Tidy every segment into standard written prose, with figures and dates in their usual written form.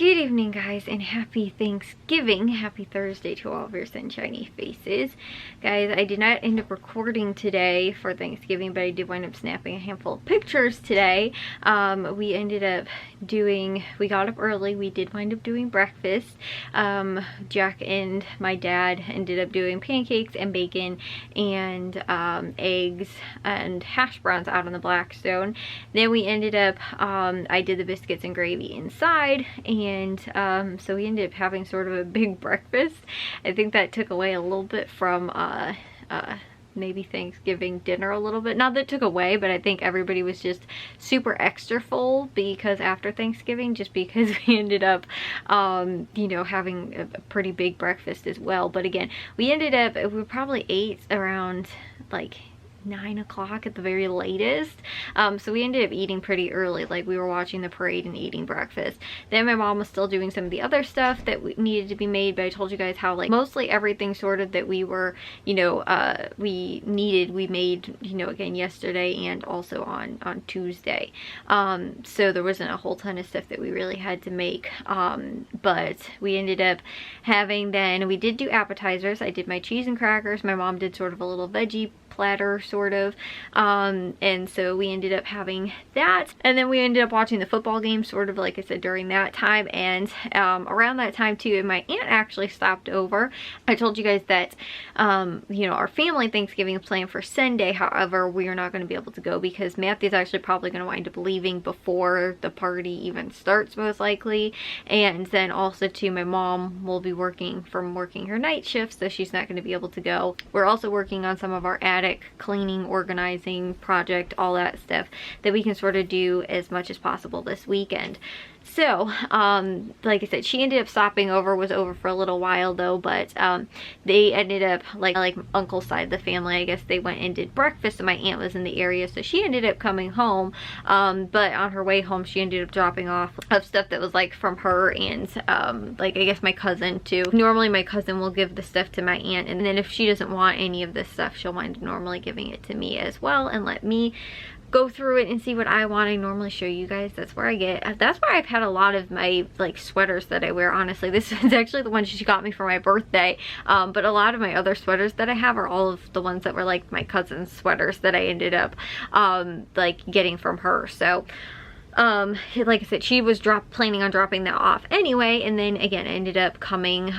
Good evening, guys, and happy Thanksgiving. Happy Thursday to all of your sunshiny faces. Guys, I did not end up recording today for Thanksgiving, but I did wind up snapping a handful of pictures today. We ended up we got up early. We did wind up doing breakfast. Jack and my dad ended up doing pancakes and bacon and eggs and hash browns out on the Blackstone. Then we ended up, I did the biscuits and gravy inside, and so we ended up having sort of a big breakfast. I think that took away a little bit from maybe Thanksgiving dinner a little bit. Not that it took away, but I think everybody was just super extra full because after Thanksgiving, just because we ended up you know, having a pretty big breakfast as well. But again, we probably ate around like 9 o'clock at the very latest. So we ended up eating pretty early. Like, we were watching the parade and eating breakfast. Then my mom was still doing some of the other stuff that needed to be made, but I told you guys how, like, mostly everything sort of that we were, you know, we made, you know, again yesterday and also on Tuesday. So there wasn't a whole ton of stuff that we really had to make, but we ended up having, then we did do appetizers. I did my cheese and crackers. My mom did sort of a little veggie platter sort of, and so we ended up having that, and then we ended up watching the football game sort of, like I said, during that time. And around that time too, and my aunt actually stopped over. I told you guys that you know, our family Thanksgiving is planned for Sunday. However, we are not going to be able to go because Matthew's actually probably going to wind up leaving before the party even starts, most likely. And then also too, my mom will be working her night shift, so she's not going to be able to go. We're also working on some of our attic cleaning, organizing project, all that stuff that we can sort of do as much as possible this weekend. So, like I said, she ended up stopping over, was over for a little while though, but they ended up, like uncle's side of the family, I guess they went and did breakfast, and my aunt was in the area, so she ended up coming home, but on her way home, she ended up dropping off of stuff that was like from her and, like, I guess my cousin too. Normally my cousin will give the stuff to my aunt, and then if she doesn't want any of this stuff, she'll wind up normally giving it to me as well and let me go through it and see what I want. I normally show you guys. That's where I've had a lot of my like sweaters that I wear, honestly. This is actually the one she got me for my birthday, but a lot of my other sweaters that I have are all of the ones that were like my cousin's sweaters that I ended up like getting from her. So like I said, she was planning on dropping that off anyway, and then again I ended up coming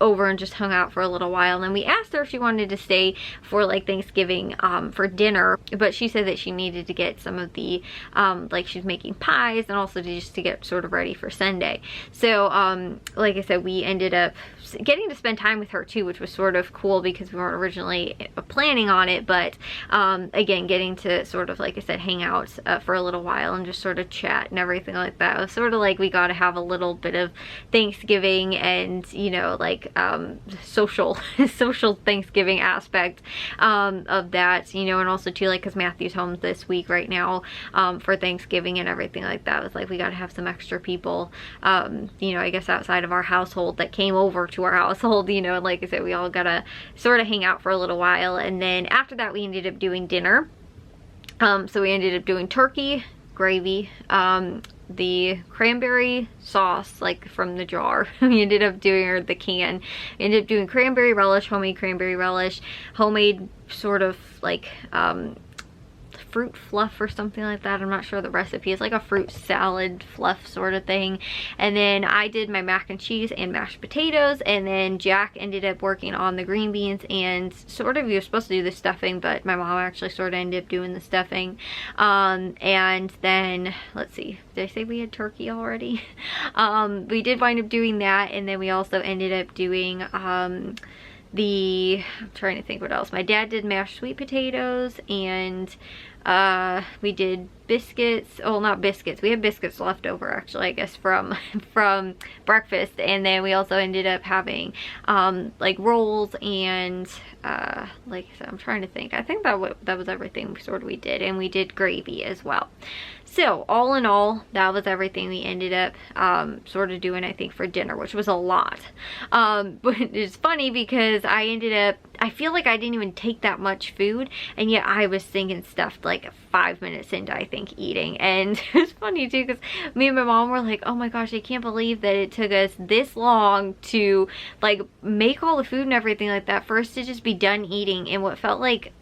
over and just hung out for a little while. And then we asked her if she wanted to stay for like Thanksgiving for dinner, but she said that she needed to get some of the like, she's making pies, and also just to get sort of ready for Sunday. So like I said, we ended up getting to spend time with her too, which was sort of cool because we weren't originally planning on it, but again, getting to sort of, like I said, hang out for a little while and just sort of chat and everything like that. It was sort of like we got to have a little bit of Thanksgiving and, you know, like social Thanksgiving aspect of that, you know. And also too, like, because Matthew's home this week right now for Thanksgiving and everything like that. It was like we got to have some extra people, you know, I guess outside of our household that came over to our household, you know. And like I said, we all gotta sort of hang out for a little while, and then after that we ended up doing dinner. So we ended up doing turkey, gravy, the cranberry sauce, like from the jar. We ended up doing, or the can, we ended up doing cranberry relish, homemade cranberry relish, homemade sort of like fruit fluff or something like that. I'm not sure the recipe. It's like a fruit salad fluff sort of thing. And then I did my mac and cheese and mashed potatoes, and then Jack ended up working on the green beans, and sort of, you were supposed to do the stuffing, but my mom actually sort of ended up doing the stuffing. And then, let's see, did I say we had turkey already? We did wind up doing that, and then we also ended up doing I'm trying to think what else. My dad did mashed sweet potatoes, and we did biscuits. Oh, not biscuits. We had biscuits left over, actually, I guess, from breakfast. And then we also ended up having like rolls and like I said, I'm trying to think. I think that was everything we did, and we did gravy as well. So all in all, that was everything we ended up sort of doing, I think, for dinner, which was a lot. But it's funny because I ended up I feel like I didn't even take that much food, and yet I was thinking stuff like 5 minutes into, I think, eating. And it's funny too, because me and my mom were like, oh my gosh, I can't believe that it took us this long to like make all the food and everything like that for us to just be done eating in what felt like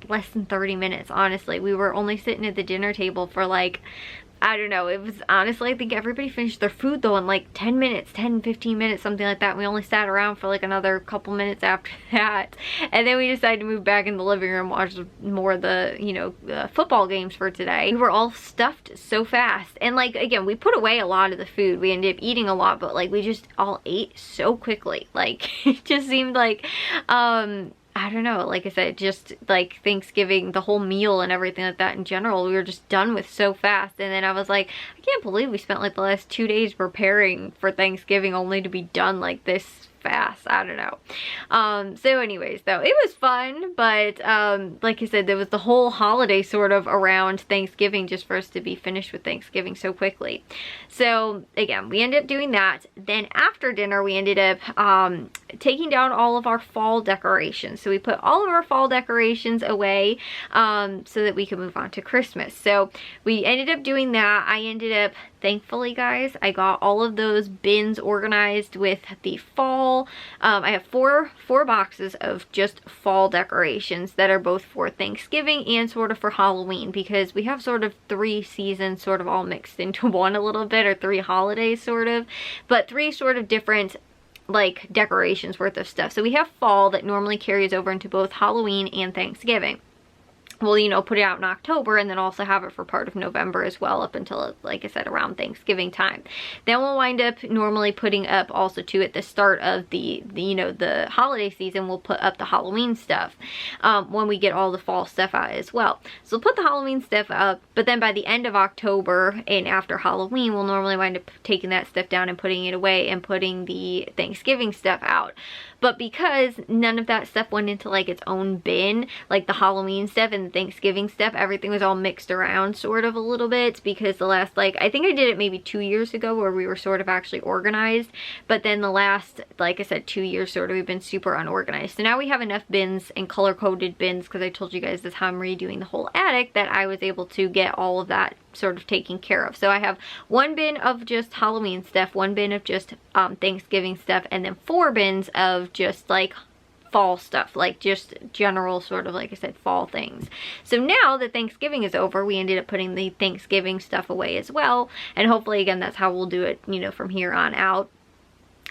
less than 30 minutes. Honestly, we were only sitting at the dinner table for like, I don't know, it was honestly, I think everybody finished their food though in like 10 minutes, 10, 15 minutes, something like that. We only sat around for like another couple minutes after that. And then we decided to move back in the living room, watch more of the, you know, football games for today. We were all stuffed so fast. And like, again, we put away a lot of the food. We ended up eating a lot, but like we just all ate so quickly. Like, it just seemed like, I don't know, like I said, just like Thanksgiving, the whole meal and everything like that in general, we were just done with so fast. And then I was like, I can't believe we spent like the last 2 days preparing for Thanksgiving only to be done like this fast. I don't know. So anyways, though, it was fun, but like I said, there was the whole holiday sort of around Thanksgiving just for us to be finished with Thanksgiving so quickly. So again, we ended up doing that. Then after dinner, we ended up taking down all of our fall decorations. So we put all of our fall decorations away so that we could move on to Christmas. So we ended up doing that. I ended up, thankfully guys, I got all of those bins organized with the fall. I have four boxes of just fall decorations that are both for Thanksgiving and sort of for Halloween, because we have sort of 3 seasons sort of all mixed into one a little bit, or 3 holidays sort of, but 3 sort of different like decorations worth of stuff. So we have fall that normally carries over into both Halloween and Thanksgiving. We'll, you know, put it out in October and then also have it for part of November as well, up until, like I said, around Thanksgiving time. Then we'll wind up normally putting up also too at the start of the you know, the holiday season, we'll put up the Halloween stuff when we get all the fall stuff out as well. So we'll put the Halloween stuff up, but then by the end of October and after Halloween, we'll normally wind up taking that stuff down and putting it away and putting the Thanksgiving stuff out. But because none of that stuff went into like its own bin, like the Halloween stuff and the Thanksgiving stuff, everything was all mixed around sort of a little bit, because the last, like, I think I did it maybe 2 years ago where we were sort of actually organized, but then the last, like I said, 2 years sort of we've been super unorganized. So now we have enough bins and color-coded bins, because I told you guys this how I'm redoing the whole attic, that I was able to get all of that sort of taken care of. So I have 1 bin of just Halloween stuff, 1 bin of just Thanksgiving stuff, and then 4 bins of just like fall stuff, like just general sort of, like I said, fall things. So now that Thanksgiving is over, we ended up putting the Thanksgiving stuff away as well, and hopefully again that's how we'll do it, you know, from here on out.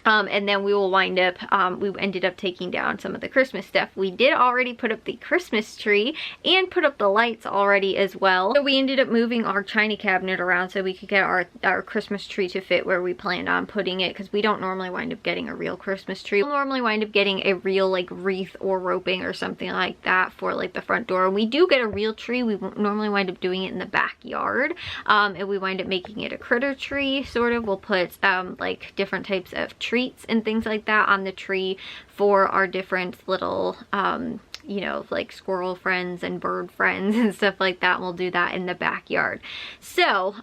And then we will wind up, we ended up taking down some of the Christmas stuff. We did already put up the Christmas tree and put up the lights already as well. So we ended up moving our china cabinet around so we could get our Christmas tree to fit where we planned on putting it, because we don't normally wind up getting a real Christmas tree. We'll normally wind up getting a real like wreath or roping or something like that for like the front door. When we do get a real tree, we normally wind up doing it in the backyard, and we wind up making it a critter tree sort of. We'll put like different types of trees and things like that on the tree for our different little you know, like squirrel friends and bird friends and stuff like that, and we'll do that in the backyard. So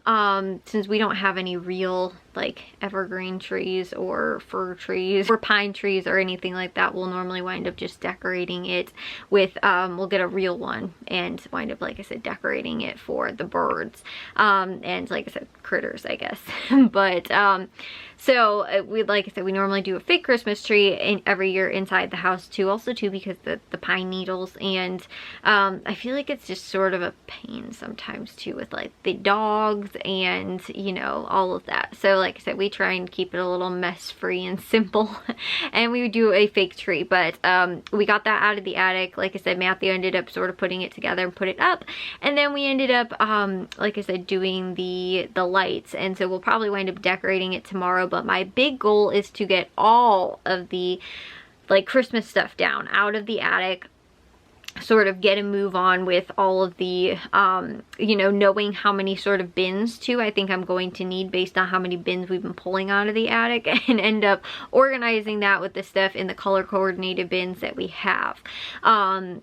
since we don't have any real like evergreen trees or fir trees or pine trees or anything like that, we'll normally wind up just decorating it with we'll get a real one and wind up, like I said, decorating it for the birds and, like I said, critters, I guess. But so we, like I said, we normally do a fake Christmas tree every year inside the house too, also too because the pine needles, and I feel like it's just sort of a pain sometimes too with like the dogs and, you know, all of that. So like I said, we try and keep it a little mess free and simple and we would do a fake tree, but we got that out of the attic. Like I said, Matthew ended up sort of putting it together and put it up, and then we ended up like I said, doing the lights, and so we'll probably wind up decorating it tomorrow. But my big goal is to get all of the like Christmas stuff down out of the attic sort of get a move on with all of the, you know, knowing how many sort of bins too I think I'm going to need based on how many bins we've been pulling out of the attic, and end up organizing that with the stuff in the color coordinated bins that we have.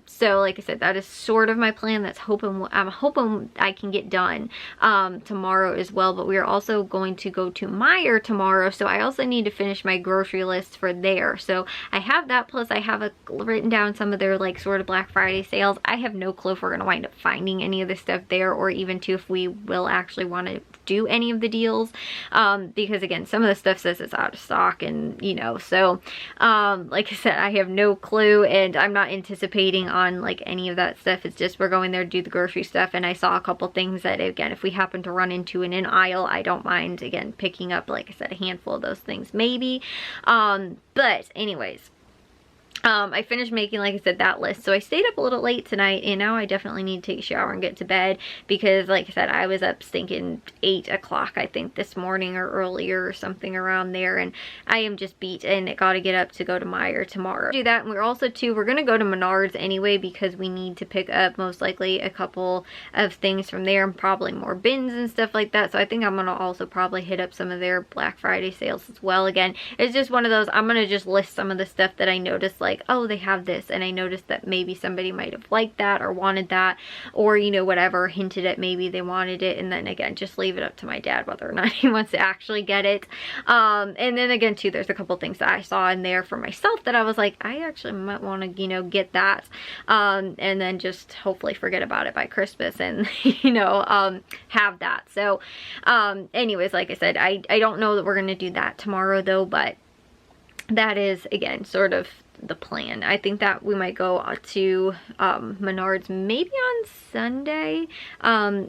So like I said, that is sort of my plan. That's I'm hoping I can get done tomorrow as well. But we are also going to go to Meijer tomorrow, so I also need to finish my grocery list for there. So I have that, plus I have written down some of their like sort of Black Friday sales. I have no clue if we're going to wind up finding any of this stuff there, or even if we will actually want to do any of the deals, because again, some of the stuff says it's out of stock, and you know, so like I said, I have no clue, and I'm not anticipating on like any of that stuff. It's just we're going there to do the grocery stuff, and I saw a couple things that, again, if we happen to run into in an aisle, I don't mind, again, picking up, like I said, a handful of those things maybe. But anyways, I finished making, like I said, that list. So I stayed up a little late tonight, and now I definitely need to take a shower and get to bed, because like I said, I was up stinking 8 o'clock I think this morning, or earlier, or something around there, and I am just beat, and I gotta get up to go to Meijer tomorrow. Do that, and we're also we're gonna go to Menards anyway, because we need to pick up most likely a couple of things from there, and probably more bins and stuff like that. So I think I'm gonna also probably hit up some of their Black Friday sales as well. Again, it's just one of those, I'm gonna just list some of the stuff that I noticed, like, oh, they have this, and I noticed that maybe somebody might have liked that or wanted that, or you know, whatever, hinted at maybe they wanted it, and then again, just leave it up to my dad whether or not he wants to actually get it. And then again too, there's a couple things that I saw in there for myself that I was like, I actually might want to, you know, get that, and then just hopefully forget about it by Christmas, and you know, have that. So anyways, like I said, I don't know that we're gonna do that tomorrow though, but that is, again, sort of the plan. I think that we might go to Menards maybe on Sunday,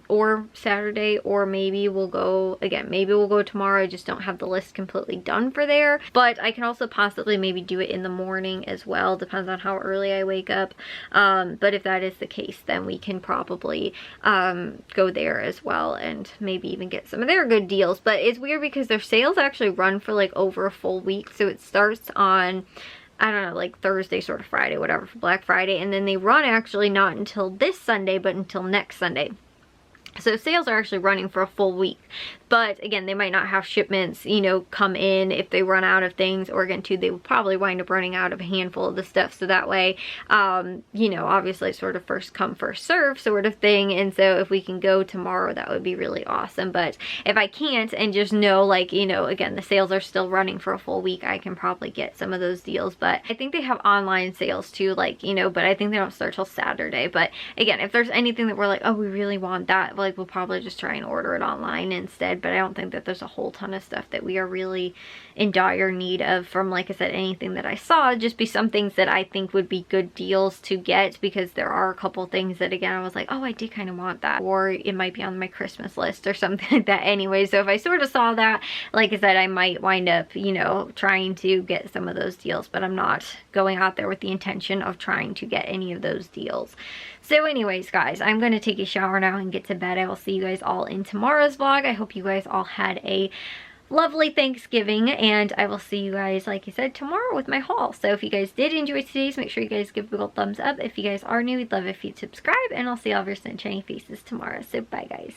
or Saturday, or maybe we'll go, again, maybe we'll go tomorrow. I just don't have the list completely done for there, but I can also possibly maybe do it in the morning as well, depends on how early I wake up. But if that is the case, then we can probably go there as well, and maybe even get some of their good deals. But it's weird because their sales actually run for like over a full week, so it starts on, I don't know, like Thursday, sort of Friday, whatever, for Black Friday, and then they run actually not until this Sunday, but until next Sunday. So sales are actually running for a full week. But again, they might not have shipments, you know, come in if they run out of things, or again too, they will probably wind up running out of a handful of the stuff. So that way, you know, obviously sort of first come, first serve sort of thing. And so if we can go tomorrow, that would be really awesome. But if I can't, and just know, like, you know, again, the sales are still running for a full week, I can probably get some of those deals. But I think they have online sales too, like, you know, but I think they don't start till Saturday. But again, if there's anything that we're like, oh, we really want that, like, we'll probably just try and order it online instead. But I don't think that there's a whole ton of stuff that we are really in dire need of from, like I said, anything that I saw. Just be some things that I think would be good deals to get, because there are a couple things that, again, I was like, oh, I did kind of want that, or it might be on my Christmas list or something like that anyway. So if I sort of saw that, like I said, I might wind up, you know, trying to get some of those deals, but I'm not going out there with the intention of trying to get any of those deals. So anyways, guys, I'm going to take a shower now and get to bed. I will see you guys all in tomorrow's vlog. I hope you guys all had a lovely Thanksgiving, and I will see you guys, like I said, tomorrow with my haul. So if you guys did enjoy today's, make sure you guys give a big old thumbs up. If you guys are new, we'd love if you'd subscribe, and I'll see all of your sunshiny faces tomorrow. So bye, guys.